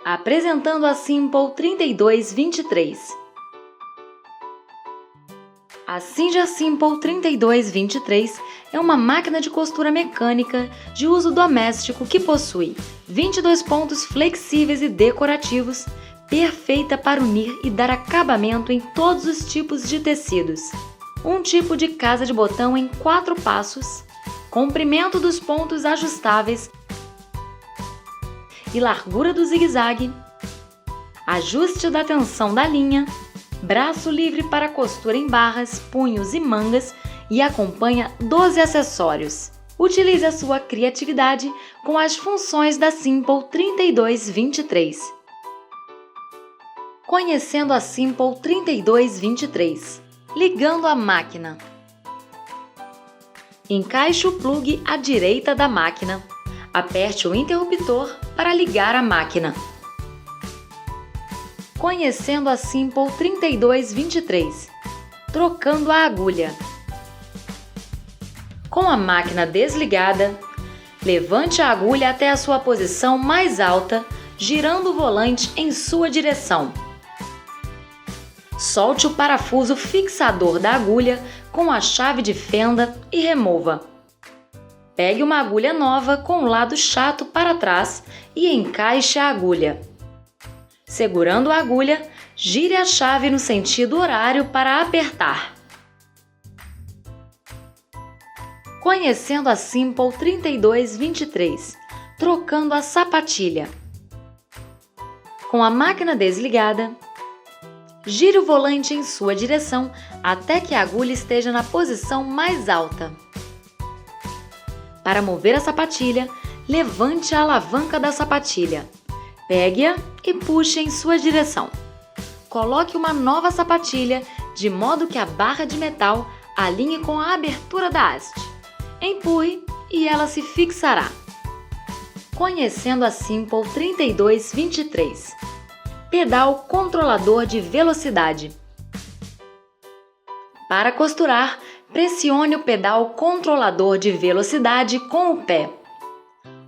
Apresentando a Simple 3223. A Sinja Simple 3223 é uma máquina de costura mecânica de uso doméstico que possui 22 pontos flexíveis e decorativos, perfeita para unir e dar acabamento em todos os tipos de tecidos. Um tipo de casa de botão em 4 passos, comprimento dos pontos ajustáveis e largura do zigue-zague, ajuste da tensão da linha, braço livre para costura em barras, punhos e mangas e acompanha 12 acessórios. Utilize a sua criatividade com as funções da Simple 3223. Conhecendo a Simple 3223. Ligando a máquina. Encaixe o plugue à direita da máquina. Aperte o interruptor para ligar a máquina. Conhecendo a Simple 3223. Trocando a agulha. Com a máquina desligada, levante a agulha até a sua posição mais alta, girando o volante em sua direção. Solte o parafuso fixador da agulha com a chave de fenda e remova. Pegue uma agulha nova com o lado chato para trás e encaixe a agulha. Segurando a agulha, gire a chave no sentido horário para apertar. Conhecendo a Simple 3223. Trocando a sapatilha. Com a máquina desligada, gire o volante em sua direção até que a agulha esteja na posição mais alta. Para mover a sapatilha, levante a alavanca da sapatilha. Pegue-a e puxe em sua direção. Coloque uma nova sapatilha de modo que a barra de metal alinhe com a abertura da haste. Empurre e ela se fixará. Conhecendo a Simple 3223. Pedal controlador de velocidade. Para costurar, pressione o pedal controlador de velocidade com o pé.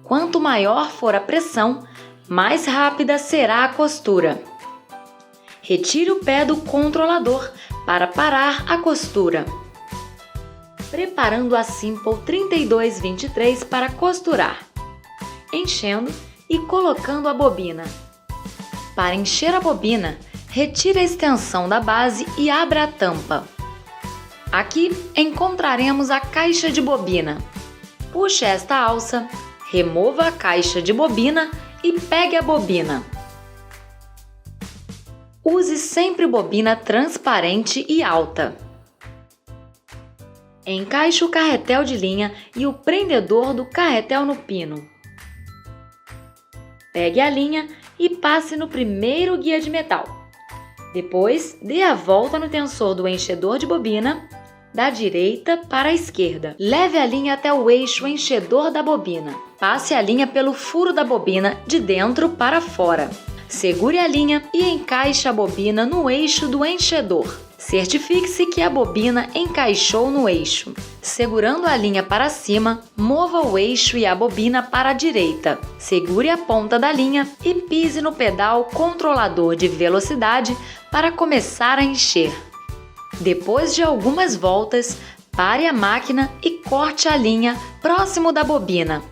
Quanto maior for a pressão, mais rápida será a costura. Retire o pé do controlador para parar a costura. Preparando a Simple 3223 para costurar. Enchendo e colocando a bobina. Para encher a bobina, retire a extensão da base e abra a tampa. Aqui encontraremos a caixa de bobina. Puxe esta alça, remova a caixa de bobina e pegue a bobina. Use sempre bobina transparente e alta. Encaixe o carretel de linha e o prendedor do carretel no pino. Pegue a linha e passe no primeiro guia de metal. Depois, dê a volta no tensor do enchedor de bobina, da direita para a esquerda. Leve a linha até o eixo enchedor da bobina. Passe a linha pelo furo da bobina de dentro para fora. Segure a linha e encaixe a bobina no eixo do enchedor. Certifique-se que a bobina encaixou no eixo. Segurando a linha para cima, mova o eixo e a bobina para a direita. Segure a ponta da linha e pise no pedal controlador de velocidade para começar a encher. Depois de algumas voltas, pare a máquina e corte a linha próximo da bobina.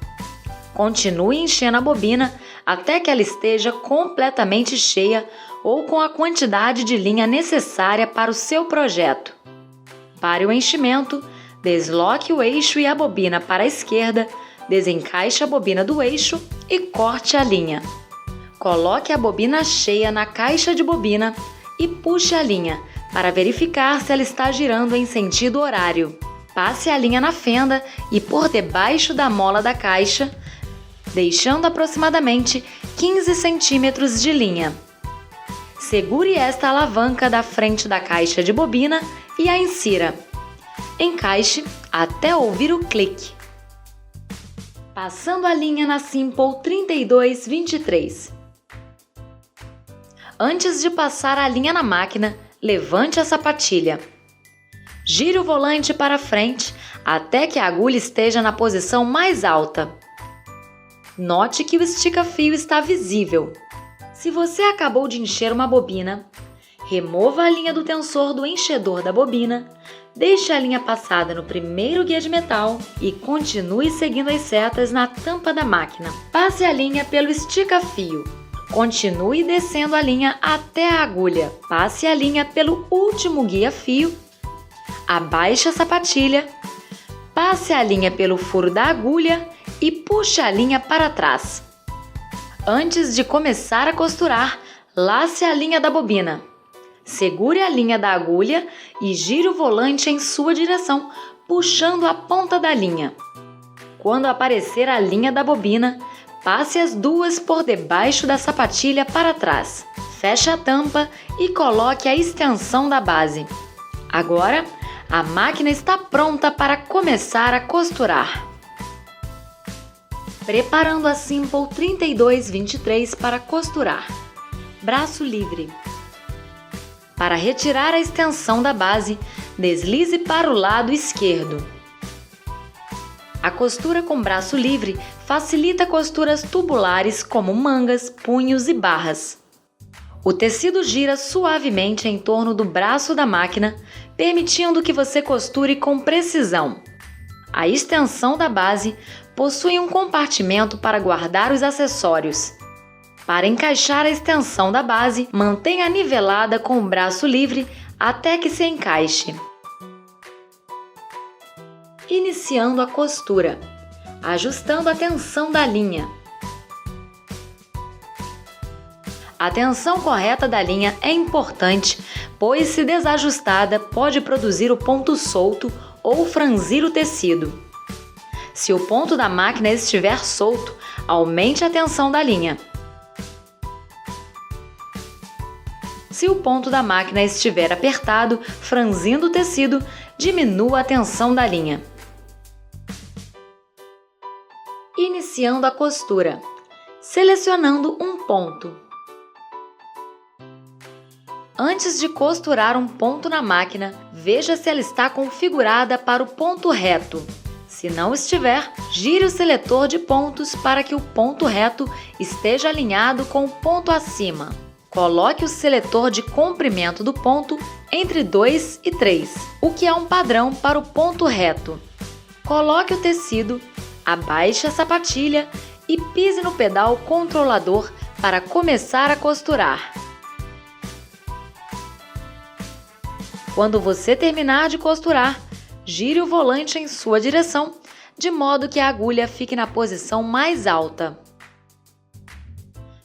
Continue enchendo a bobina até que ela esteja completamente cheia ou com a quantidade de linha necessária para o seu projeto. Pare o enchimento, desloque o eixo e a bobina para a esquerda, desencaixe a bobina do eixo e corte a linha. Coloque a bobina cheia na caixa de bobina e puxe a linha para verificar se ela está girando em sentido horário. Passe a linha na fenda e por debaixo da mola da caixa, deixando aproximadamente 15 centímetros de linha. Segure esta alavanca da frente da caixa de bobina e a insira. Encaixe até ouvir o clique. Passando a linha na Simple 3223. Antes de passar a linha na máquina, levante a sapatilha. Gire o volante para frente até que a agulha esteja na posição mais alta. Note que o estica-fio está visível. Se você acabou de encher uma bobina, remova a linha do tensor do enchedor da bobina, deixe a linha passada no primeiro guia de metal e continue seguindo as setas na tampa da máquina. Passe a linha pelo estica-fio. Continue descendo a linha até a agulha. Passe a linha pelo último guia-fio. Abaixe a sapatilha. Passe a linha pelo furo da agulha e puxe a linha para trás. Antes de começar a costurar, lace a linha da bobina. Segure a linha da agulha e gire o volante em sua direção, puxando a ponta da linha. Quando aparecer a linha da bobina, passe as duas por debaixo da sapatilha para trás. Feche a tampa e coloque a extensão da base. Agora, a máquina está pronta para começar a costurar. Preparando a Simple 3223 para costurar. Braço livre. Para retirar a extensão da base, deslize para o lado esquerdo. A costura com braço livre facilita costuras tubulares como mangas, punhos e barras. O tecido gira suavemente em torno do braço da máquina, permitindo que você costure com precisão. A extensão da base possui um compartimento para guardar os acessórios. Para encaixar a extensão da base, mantenha nivelada com o braço livre até que se encaixe. Iniciando a costura, ajustando a tensão da linha. A tensão correta da linha é importante, pois se desajustada pode produzir o ponto solto ou franzir o tecido. Se o ponto da máquina estiver solto, aumente a tensão da linha. Se o ponto da máquina estiver apertado, franzindo o tecido, diminua a tensão da linha. Iniciando a costura, selecionando um ponto. Antes de costurar um ponto na máquina, veja se ela está configurada para o ponto reto. Se não estiver, gire o seletor de pontos para que o ponto reto esteja alinhado com o ponto acima. Coloque o seletor de comprimento do ponto entre 2 e 3, o que é um padrão para o ponto reto. Coloque o tecido, abaixe a sapatilha e pise no pedal controlador para começar a costurar. Quando você terminar de costurar, gire o volante em sua direção, de modo que a agulha fique na posição mais alta.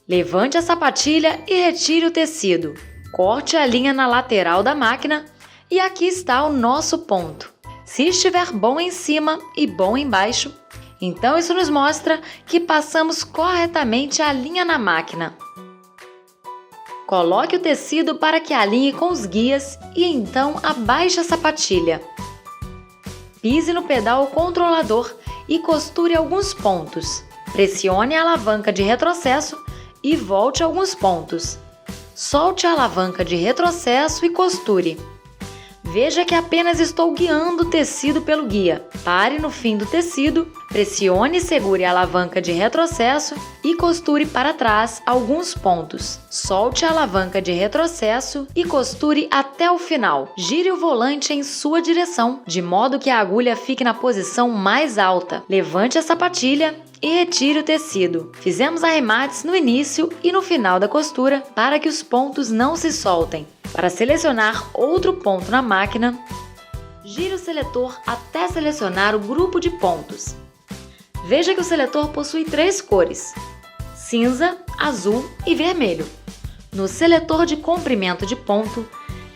Levante a sapatilha e retire o tecido. Corte a linha na lateral da máquina e aqui está o nosso ponto. Se estiver bom em cima e bom embaixo, então isso nos mostra que passamos corretamente a linha na máquina. Coloque o tecido para que alinhe com os guias e então abaixe a sapatilha. Pise no pedal controlador e costure alguns pontos. Pressione a alavanca de retrocesso e volte alguns pontos. Solte a alavanca de retrocesso e costure. Veja que apenas estou guiando o tecido pelo guia. Pare no fim do tecido, pressione e segure a alavanca de retrocesso e costure para trás alguns pontos. Solte a alavanca de retrocesso e costure até o final. Gire o volante em sua direção, de modo que a agulha fique na posição mais alta. Levante a sapatilha e retire o tecido. Fizemos arremates no início e no final da costura para que os pontos não se soltem. Para selecionar outro ponto na máquina, gire o seletor até selecionar o grupo de pontos. Veja que o seletor possui 3 cores: cinza, azul e vermelho. No seletor de comprimento de ponto,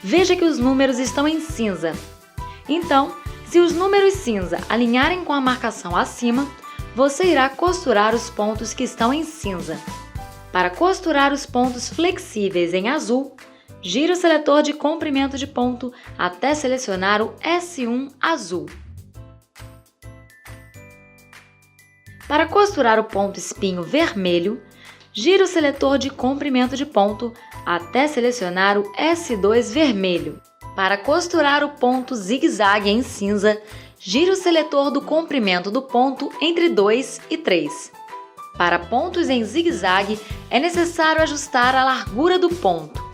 veja que os números estão em cinza. Então, se os números cinza alinharem com a marcação acima, você irá costurar os pontos que estão em cinza. Para costurar os pontos flexíveis em azul, gire o seletor de comprimento de ponto até selecionar o S1 azul. Para costurar o ponto espinho vermelho, gire o seletor de comprimento de ponto até selecionar o S2 vermelho. Para costurar o ponto zigue-zague em cinza, gire o seletor do comprimento do ponto entre 2 e 3. Para pontos em zigue-zague, é necessário ajustar a largura do ponto.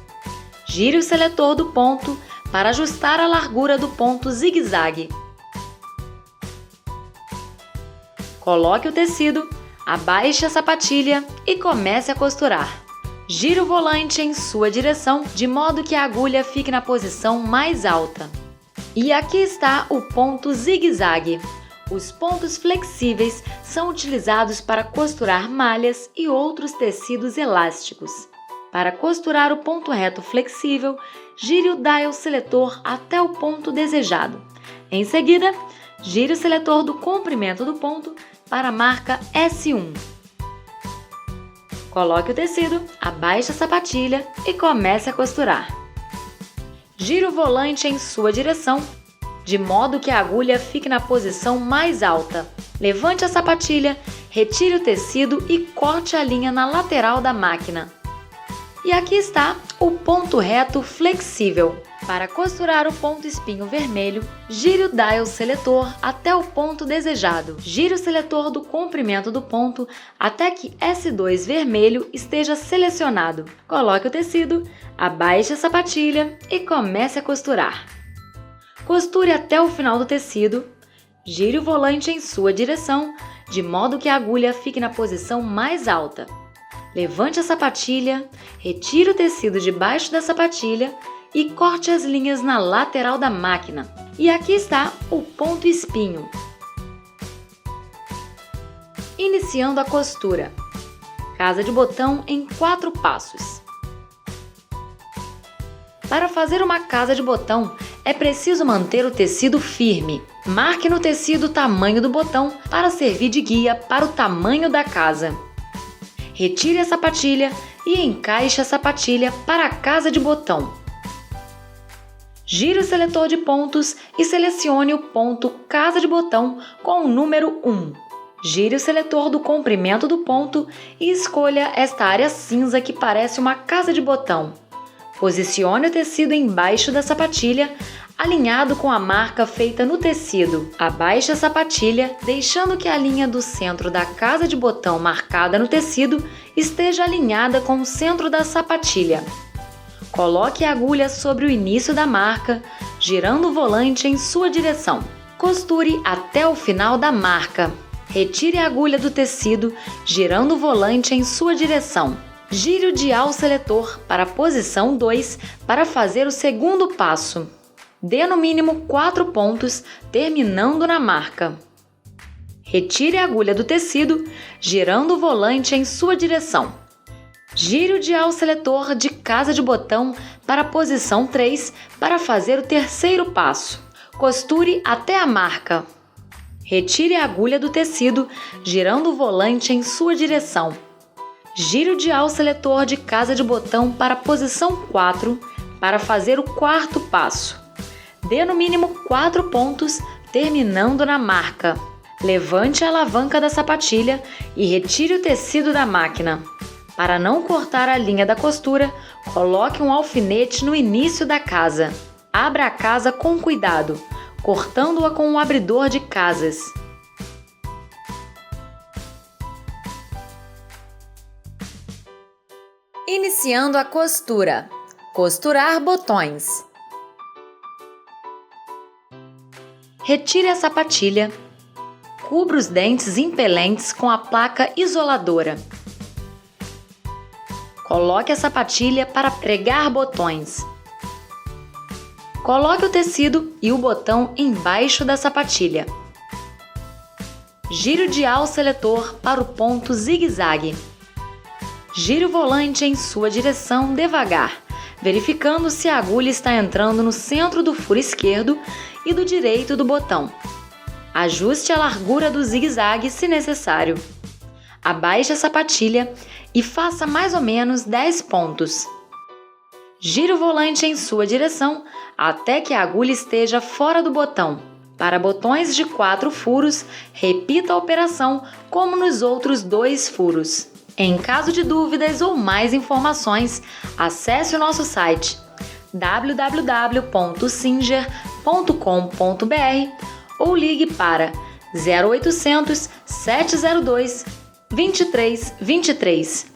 Gire o seletor do ponto para ajustar a largura do ponto zigue-zague. Coloque o tecido, abaixe a sapatilha e comece a costurar. Gire o volante em sua direção, de modo que a agulha fique na posição mais alta. E aqui está o ponto zigue-zague. Os pontos flexíveis são utilizados para costurar malhas e outros tecidos elásticos. Para costurar o ponto reto flexível, gire o dial seletor até o ponto desejado. Em seguida, gire o seletor do comprimento do ponto para a marca S1. Coloque o tecido, abaixe a sapatilha e comece a costurar. Gire o volante em sua direção, de modo que a agulha fique na posição mais alta. Levante a sapatilha, retire o tecido e corte a linha na lateral da máquina. E aqui está o ponto reto flexível. Para costurar o ponto espinho vermelho, gire o dial seletor até o ponto desejado. Gire o seletor do comprimento do ponto até que S2 vermelho esteja selecionado. Coloque o tecido, abaixe a sapatilha e comece a costurar. Costure até o final do tecido, gire o volante em sua direção, de modo que a agulha fique na posição mais alta. Levante a sapatilha, retire o tecido debaixo da sapatilha e corte as linhas na lateral da máquina. E aqui está o ponto espinho. Iniciando a costura. Casa de botão em 4 passos. Para fazer uma casa de botão, é preciso manter o tecido firme. Marque no tecido o tamanho do botão para servir de guia para o tamanho da casa. Retire a sapatilha e encaixe a sapatilha para a casa de botão. Gire o seletor de pontos e selecione o ponto casa de botão com o número 1. Gire o seletor do comprimento do ponto e escolha esta área cinza que parece uma casa de botão. Posicione o tecido embaixo da sapatilha, alinhado com a marca feita no tecido. Abaixe a sapatilha, deixando que a linha do centro da casa de botão marcada no tecido esteja alinhada com o centro da sapatilha. Coloque a agulha sobre o início da marca, girando o volante em sua direção. Costure até o final da marca. Retire a agulha do tecido, girando o volante em sua direção. Gire o dial seletor para a posição 2 para fazer o segundo passo. Dê no mínimo 4 pontos, terminando na marca. Retire a agulha do tecido, girando o volante em sua direção. Gire o dial seletor de casa de botão para a posição 3 para fazer o terceiro passo. Costure até a marca. Retire a agulha do tecido, girando o volante em sua direção. Gire o dial seletor de casa de botão para a posição 4 para fazer o quarto passo. Dê no mínimo 4 pontos, terminando na marca. Levante a alavanca da sapatilha e retire o tecido da máquina. Para não cortar a linha da costura, coloque um alfinete no início da casa. Abra a casa com cuidado, cortando-a com um abridor de casas. Iniciando a costura. Costurar botões. Retire a sapatilha. Cubra os dentes impelentes com a placa isoladora. Coloque a sapatilha para pregar botões. Coloque o tecido e o botão embaixo da sapatilha. Gire o dial seletor para o ponto zigue-zague. Gire o volante em sua direção devagar, verificando se a agulha está entrando no centro do furo esquerdo e do direito do botão. Ajuste a largura do zigue-zague se necessário. Abaixe a sapatilha e faça mais ou menos 10 pontos. Gire o volante em sua direção até que a agulha esteja fora do botão. Para botões de 4 furos, repita a operação como nos outros 2 furos. Em caso de dúvidas ou mais informações, acesse o nosso site www.singer.com.br ou ligue para 0800 702 23, 23.